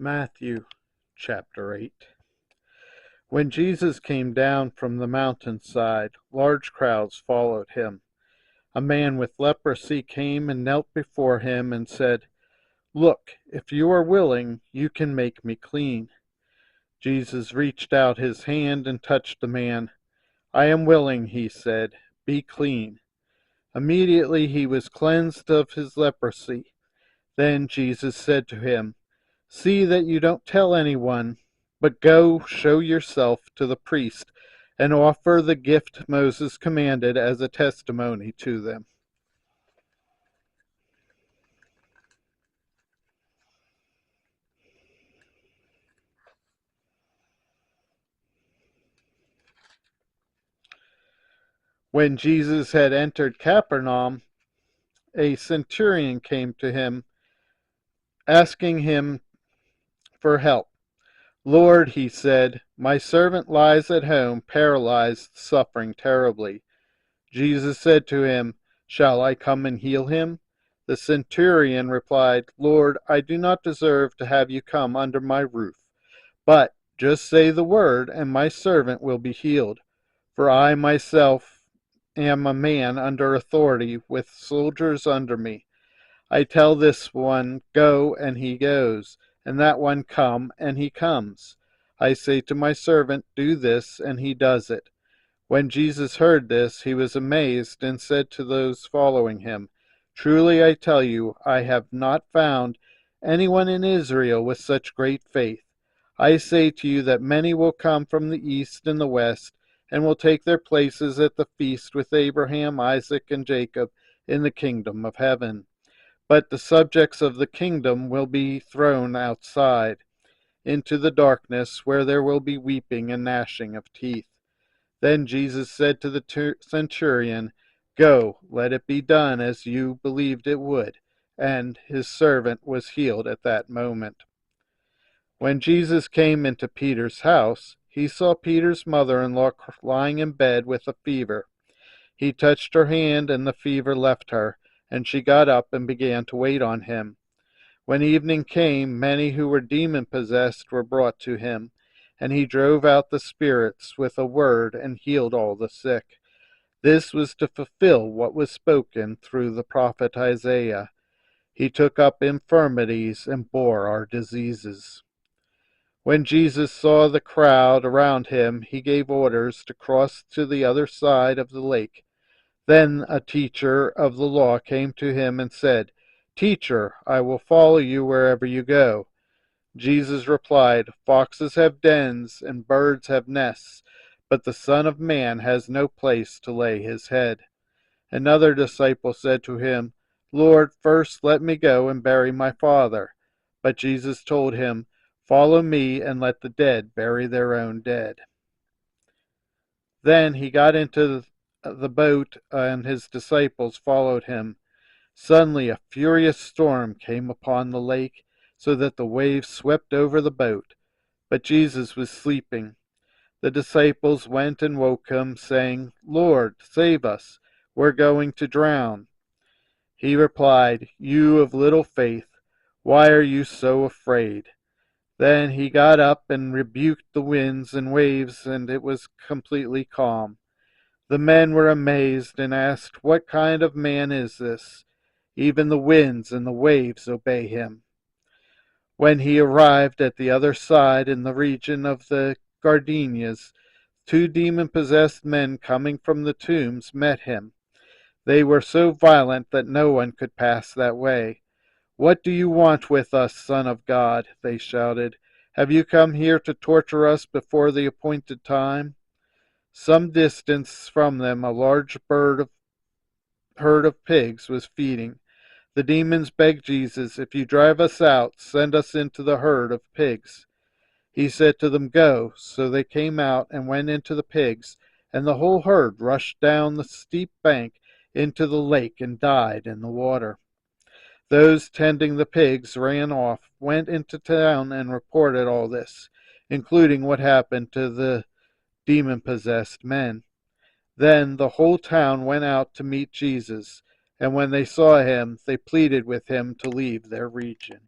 Matthew chapter 8. When Jesus came down from the mountainside, large crowds followed him. A man with leprosy came and knelt before him and said, "Look, if you are willing, you can make me clean." Jesus reached out his hand and touched the man. "I am willing," he said, "be clean." Immediately he was cleansed of his leprosy. Then Jesus said to him, "See that you don't tell anyone, but go show yourself to the priest and offer the gift Moses commanded as a testimony to them." When Jesus had entered Capernaum, a centurion came to him, asking him for help. "Lord," he said, "my servant lies at home, paralyzed, suffering terribly." Jesus said to him, "Shall I come and heal him?" The centurion replied, "Lord, I do not deserve to have you come under my roof, but just say the word, and my servant will be healed. For I myself am a man under authority, with soldiers under me. I tell this one, 'Go,' and he goes, and that one, 'Come,' and he comes. I say to my servant, 'Do this,' and he does it." When Jesus heard this, he was amazed and said to those following him, "Truly I tell you, I have not found anyone in Israel with such great faith. I say to you that many will come from the east and the west, and will take their places at the feast with Abraham, Isaac, and Jacob in the kingdom of heaven. But the subjects of the kingdom will be thrown outside, into the darkness, where there will be weeping and gnashing of teeth." Then Jesus said to the centurion, "Go, let it be done as you believed it would." And his servant was healed at that moment. When Jesus came into Peter's house, he saw Peter's mother-in-law lying in bed with a fever. He touched her hand, and the fever left her, and she got up and began to wait on him. When evening came, many who were demon-possessed were brought to him, and he drove out the spirits with a word and healed all the sick. This was to fulfill what was spoken through the prophet Isaiah. "He took up infirmities and bore our diseases." When Jesus saw the crowd around him, he gave orders to cross to the other side of the lake. Then a teacher of the law came to him and said, "Teacher, I will follow you wherever you go." Jesus replied, "Foxes have dens and birds have nests, but the Son of Man has no place to lay his head." Another disciple said to him, "Lord, first let me go and bury my father." But Jesus told him, "Follow me and let the dead bury their own dead." Then he got into the boat, and his disciples followed him. Suddenly a furious storm came upon the lake, so that the waves swept over the boat. But Jesus was sleeping. The disciples went and woke him, saying, "Lord, save us, we're going to drown." He replied, "You of little faith, why are you so afraid?" Then he got up and rebuked the winds and waves, and it was completely calm. The men were amazed and asked, "What kind of man is this? Even the winds and the waves obey him." When he arrived at the other side, in the region of the Gardenias, two demon-possessed men coming from the tombs met him. They were so violent that no one could pass that way. "What do you want with us, Son of God?" they shouted. "Have you come here to torture us before the appointed time?" Some distance from them a large herd of pigs was feeding. The demons begged Jesus, "If you drive us out, send us into the herd of pigs." He said to them, "Go." So they came out and went into the pigs, and the whole herd rushed down the steep bank into the lake and died in the water. Those tending the pigs ran off, went into town, and reported all this, including what happened to the demon-possessed men. Then the whole town went out to meet Jesus, and when they saw him, they pleaded with him to leave their region.